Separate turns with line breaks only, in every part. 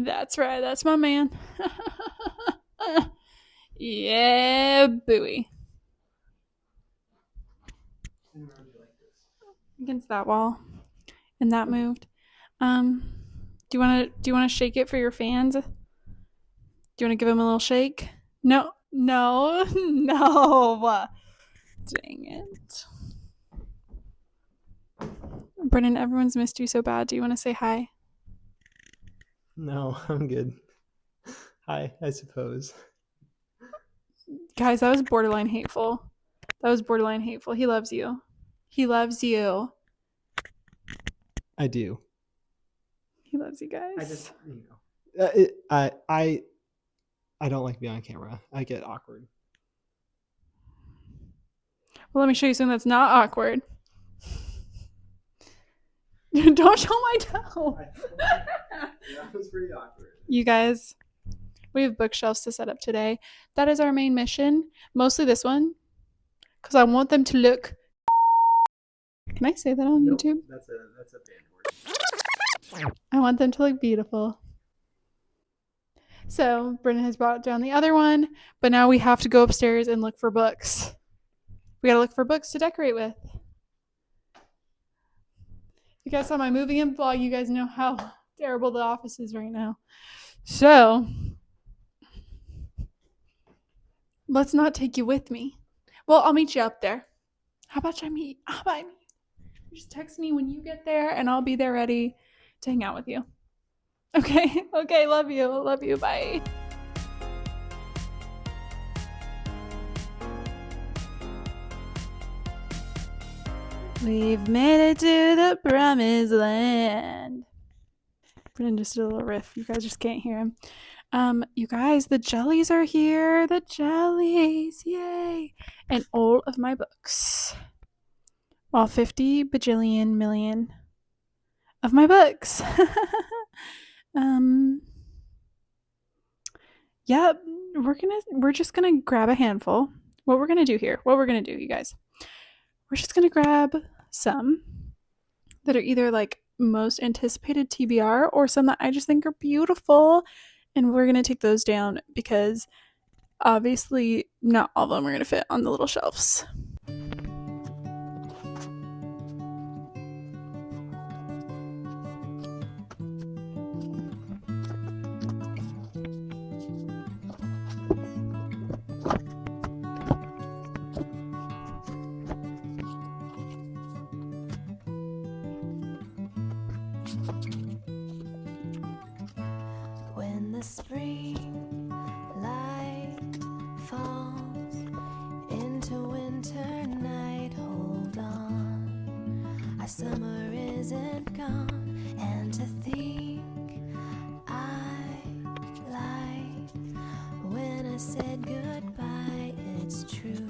That's right. That's my man. Yeah, buoy. Against that wall. And that moved. Do you wanna shake it for your fans? Do you wanna give him a little shake? No. No. Dang it. Brennan, everyone's missed you so bad. Do you want to say hi?
No, I'm good. Hi, I suppose.
Guys, that was borderline hateful. He loves you. He loves you.
I do.
He loves you guys.
I just, I don't like being on camera. I get awkward.
Well, let me show you something that's not awkward. Don't show my toe.
That was pretty awkward.
You guys, we have bookshelves to set up today. That is our main mission. Mostly this one, because I want them to look. Can I say that on YouTube?
That's a bad word.
I want them to look beautiful. So Brennan has brought down the other one, but now we have to go upstairs and look for books. We gotta look for books to decorate with. If you guys saw my moving in vlog, you guys know how terrible the office is right now. So let's not take you with me. Well, I'll meet you up there. How about you just text me when you get there and I'll be there ready to hang out with you. Okay, love you, bye. We've made it to the promised land. Brennan just did a little riff. You guys just can't hear him. You guys, the jellies are here. The jellies, yay! And all of my books. All 50 bajillion million of my books. Yeah, we're just gonna grab a handful. What we're gonna do, you guys, we're just gonna grab some that are either like most anticipated TBR or some that I just think are beautiful, and we're gonna take those down because obviously not all of them are gonna fit on the little shelves.
When the spring light falls into winter night, hold on, our summer isn't gone. And to think I lied when I said goodbye, it's true.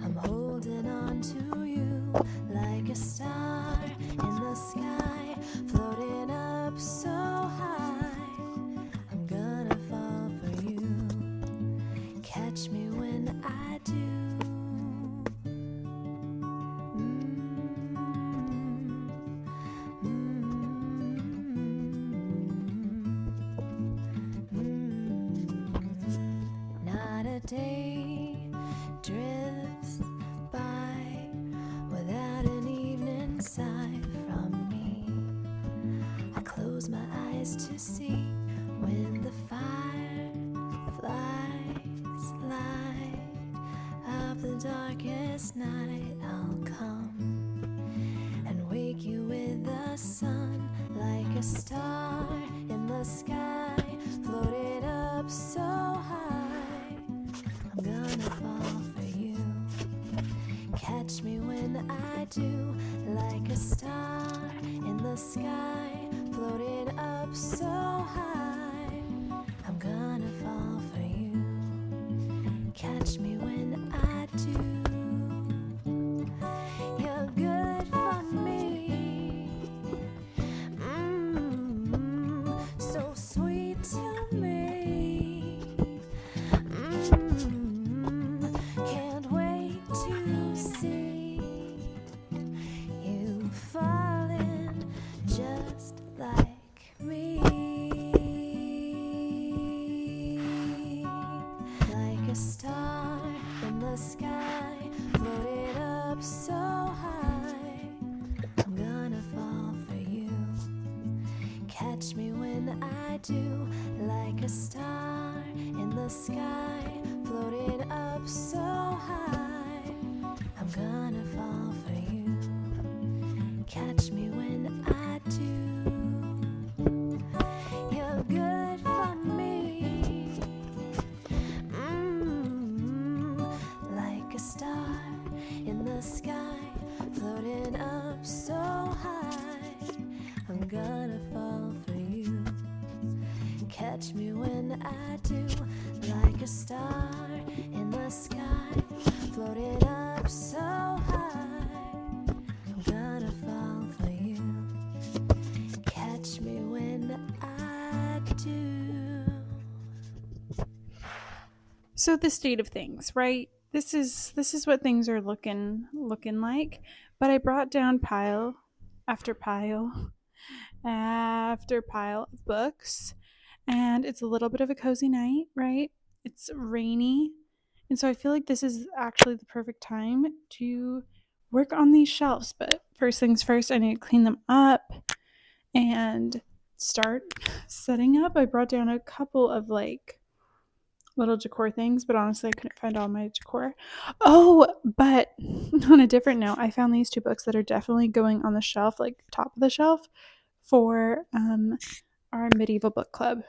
I'm holding on to you like a star in the sky, floating up so high. I'm gonna fall for you. Catch me when I do. Not a day drifts by without an evening sigh from me. I close my eyes to see when the fireflies light up the darkest night. I'll come and wake you with the sun like a star in the sky, floating up so high. I'm gonna fall for you. Catch me when I do, like a star in the sky, floating up so high. I'm gonna fall for you. Catch me when I do. You're good for me. So sweet to me. Can't wait to see you falling just like me. do, like a star in the sky, floating up so high. I'm gonna fall for you. Catch me when I do. You're good for me. Like a star in the sky, floating up so high. I'm gonna fall for you. Catch me when I do, like a star in the sky, floating up so high. I'm gonna fall for you. Catch me when I do.
So the state of things, right? This is what things are looking like. But I brought down pile after pile after pile of books, and it's a little bit of a cozy night, right? It's rainy, and so I feel like this is actually the perfect time to work on these shelves. But first things first, I need to clean them up and start setting up. I brought down a couple of like little decor things, but honestly I couldn't find all my decor. Oh, but on a different note, I found these 2 books that are definitely going on the shelf, like top of the shelf, for our medieval book club.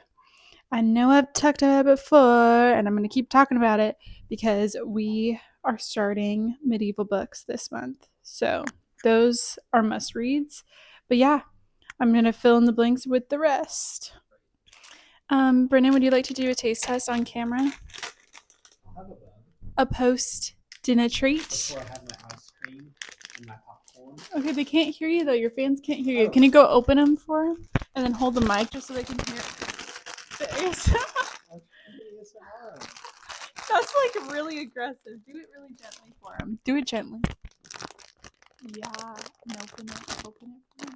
I know I've talked about it before, and I'm going to keep talking about it because we are starting medieval books this month. So those are must reads. But yeah, I'm going to fill in the blanks with the rest. Brennan, would you like to do a taste test on camera?
I'll have a bub
A post dinner treat?
before I have my ice cream and my popcorn.
Okay, they can't hear you though. Your fans can't hear you. Can you go open them for them? And then hold the mic just so they can hear the ASMR. That's like really aggressive. Do it really gently for them. Do it gently. Yeah. And open it. Open it.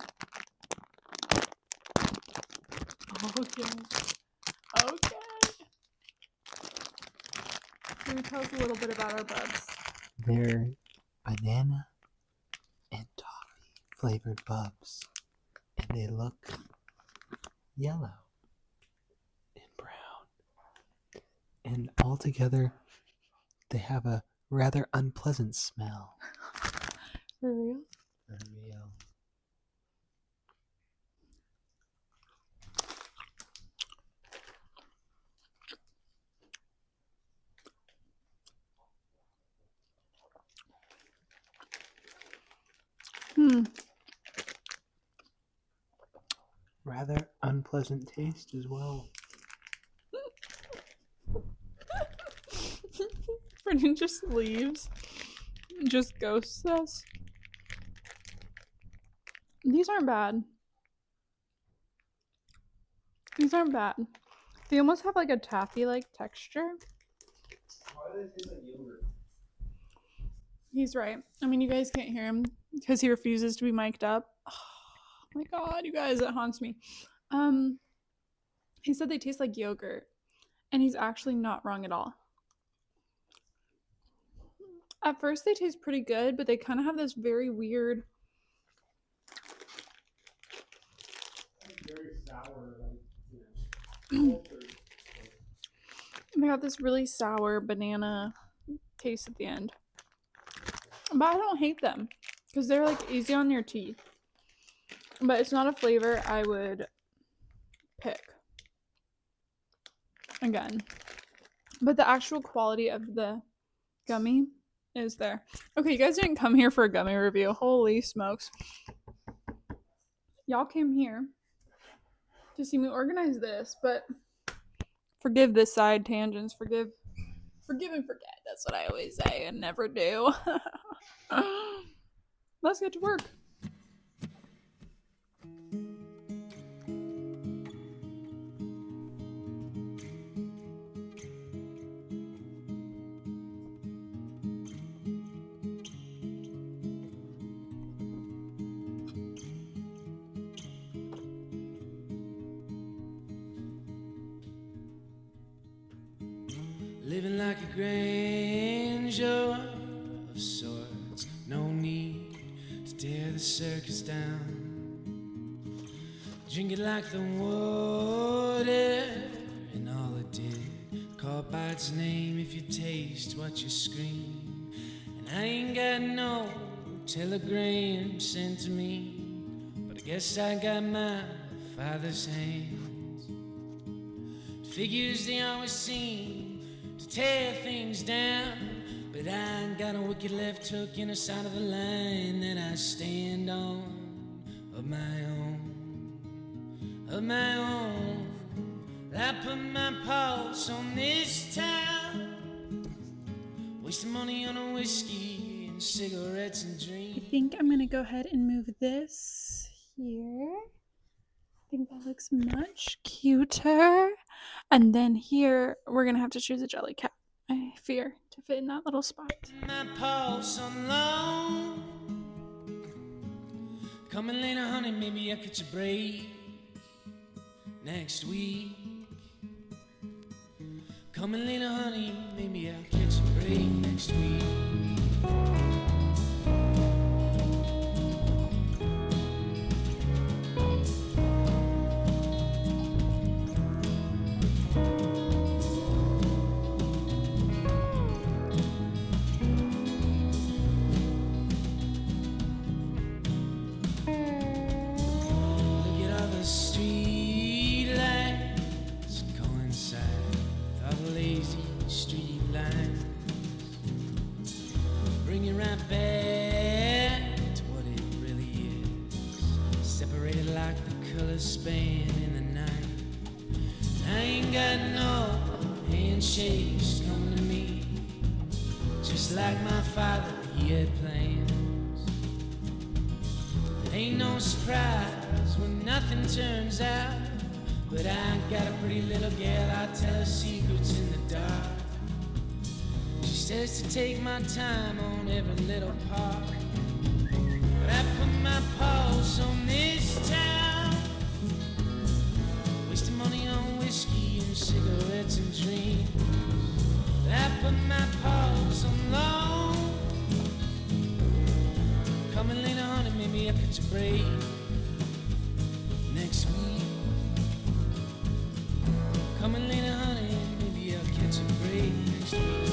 Okay. Okay. Can you tell us a little bit about our bubs?
They're banana and toffee flavored bubs, and they look yellow and brown, and altogether they have a rather unpleasant smell.
For real?
For real. Rather unpleasant taste as well.
Brennan just leaves. Just ghosts us. These aren't bad. These aren't bad. They almost have like a taffy-like texture.
Why do they taste like yogurt?
He's right. I mean, you guys can't hear him because he refuses to be mic'd up. Oh my god, you guys, it haunts me. He said they taste like yogurt, and he's actually not wrong at all. At first, they taste pretty good, but they kind of have this very weird.
Very sour, like,
They got this really sour banana taste at the end. But I don't hate them because they're like easy on your teeth. But it's not a flavor I would pick again. But the actual quality of the gummy is there. Okay, you guys didn't come here for a gummy review. Holy smokes. Y'all came here to see me organize this, but forgive the side tangents. Forgive and forget. That's what I always say and never do. Let's get to work.
Living like a grandeur of sorts, no need to tear the circus down. Drink it like the water, and all it did, call by its name if you taste what you scream. And I ain't got no telegram sent to me, but I guess I got my father's hands. Figures they always seem to tear things down, but I ain't got a wicked left hook in the side of the line that I stand on of my own. Of my own, I put my pulse on this town, wasting money on a whiskey and cigarettes and
I
dreams.
think I'm gonna go ahead and move this here. I think that looks much cuter. And then here, we're gonna have to choose a jellycat, I fear, to fit in that little spot.
My pulse on low. Come and later, honey, maybe I'll catch a break next week. Come and later, honey, maybe I'll catch a break next week. Look at all the street lights coincide with all the lazy street lines. Bring it right back to what it really is, separated like the color span in the night. I ain't got no handshakes coming to me, just like my father, he had plans. It ain't no surprise when nothing turns out, but I got a pretty little gal, I tell her secrets in the dark. She says to take my time on every little part, but I put my pulse on this town, wasting money on whiskey and cigarettes and dreams. But I put my pulse on low. Come and later, honey, maybe I'll catch a break next week. Come and later, honey, maybe I'll catch a break next week.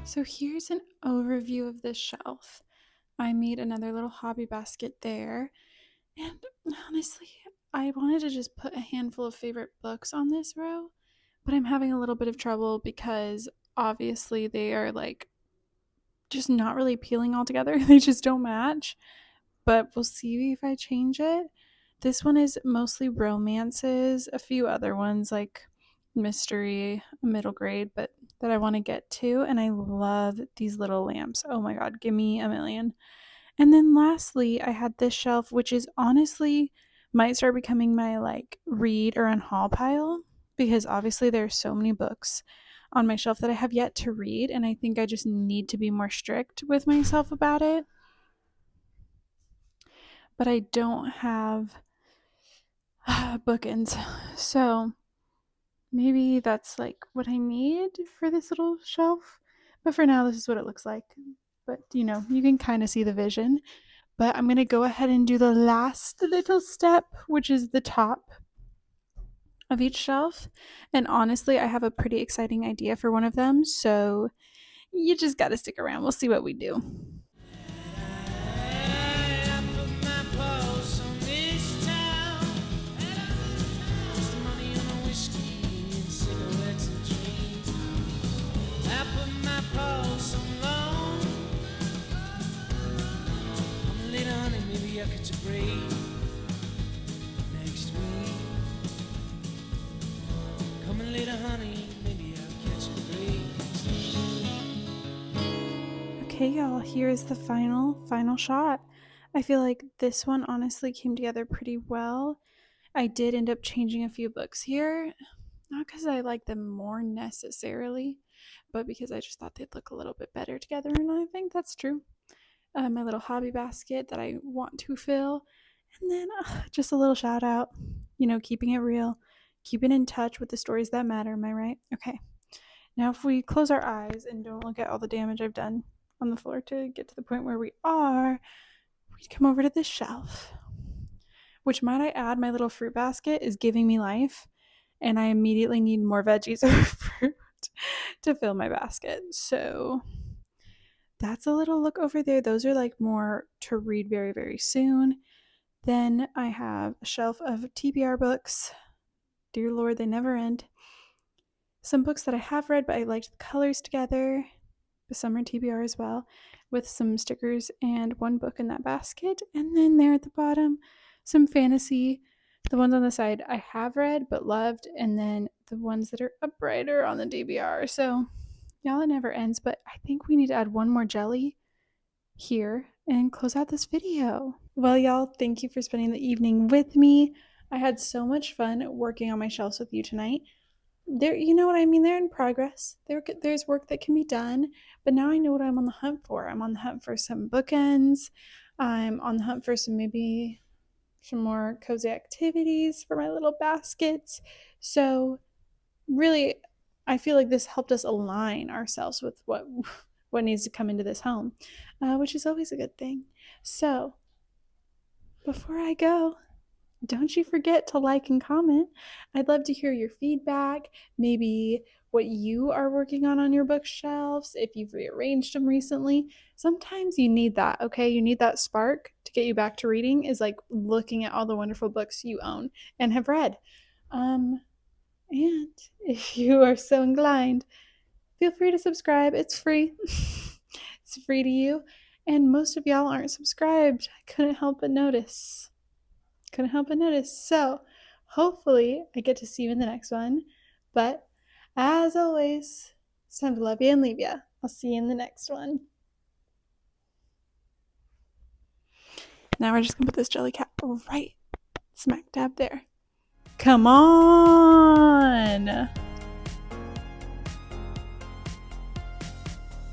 So here's an overview of this shelf. I made another little hobby basket there. And honestly, I wanted to just put a handful of favorite books on this row, but I'm having a little bit of trouble because obviously they are like just not really appealing altogether. They just don't match. But we'll see if I change it. This one is mostly romances, a few other ones like mystery, middle grade, but that I want to get to. And I love these little lamps. Oh my god, give me a million. And then lastly, I had this shelf, which is honestly might start becoming my like read or unhaul pile, because obviously there are so many books on my shelf that I have yet to read, and I think I just need to be more strict with myself about it. But I don't have bookends, so maybe that's like what I need for this little shelf. But for now, this is what it looks like. But you know, you can kind of see the vision. But I'm going to go ahead and do the last little step, which is the top of each shelf. And honestly, I have a pretty exciting idea for one of them. So you just got to stick around. We'll see what we do.
I put my pulse on this town, wasting money on a whiskey and cigarettes and dreams. I put my pulse on loan. Come later, honey, maybe I'll catch a break next week. Come later, honey, maybe I'll catch a break next week.
Okay, y'all, here's the final shot. I feel like this one honestly came together pretty well. I did end up changing a few books here, not because I like them more necessarily, but because I just thought they'd look a little bit better together, and I think that's true. My little hobby basket that I want to fill, and then just a little shout out, you know, keeping it real, keeping in touch with the stories that matter, am I right? Okay, now if we close our eyes and don't look at all the damage I've done on the floor to get to the point where we are, we'd come over to this shelf. which, might I add, my little fruit basket is giving me life, and I immediately need more veggies or fruit to fill my basket. So that's a little look over there. Those are like more to read very, very soon. Then I have a shelf of TBR books. Dear Lord, they never end. Some books that I have read, but I liked the colors together. The summer TBR as well, with some stickers and one book in that basket. And then there at the bottom, some fantasy. The ones on the side I have read but loved, and then the ones that are up brighter on the DBR. So, y'all, it never ends, but I think we need to add one more jelly here and close out this video. Well, y'all, thank you for spending the evening with me. I had so much fun working on my shelves with you tonight. There, you know what I mean, they're in progress. There's work that can be done, but now I know what I'm on the hunt for. I'm on the hunt for some bookends. I'm on the hunt for maybe some more cozy activities for my little baskets. So really, I feel like this helped us align ourselves with what needs to come into this home, which is always a good thing. So before I go, don't you forget to like and comment. I'd love to hear your feedback, maybe what you are working on your bookshelves, if you've rearranged them recently. Sometimes you need that, okay? You need that spark to get you back to reading, is like looking at all the wonderful books you own and have read. And if you are so inclined, feel free to subscribe. It's free. It's free to you. And most of y'all aren't subscribed. I couldn't help but notice. So hopefully I get to see you in the next one. But as always, it's time to love you and leave you. I'll see you in the next one. Now we're just gonna put this jellycat right smack dab there. Come on!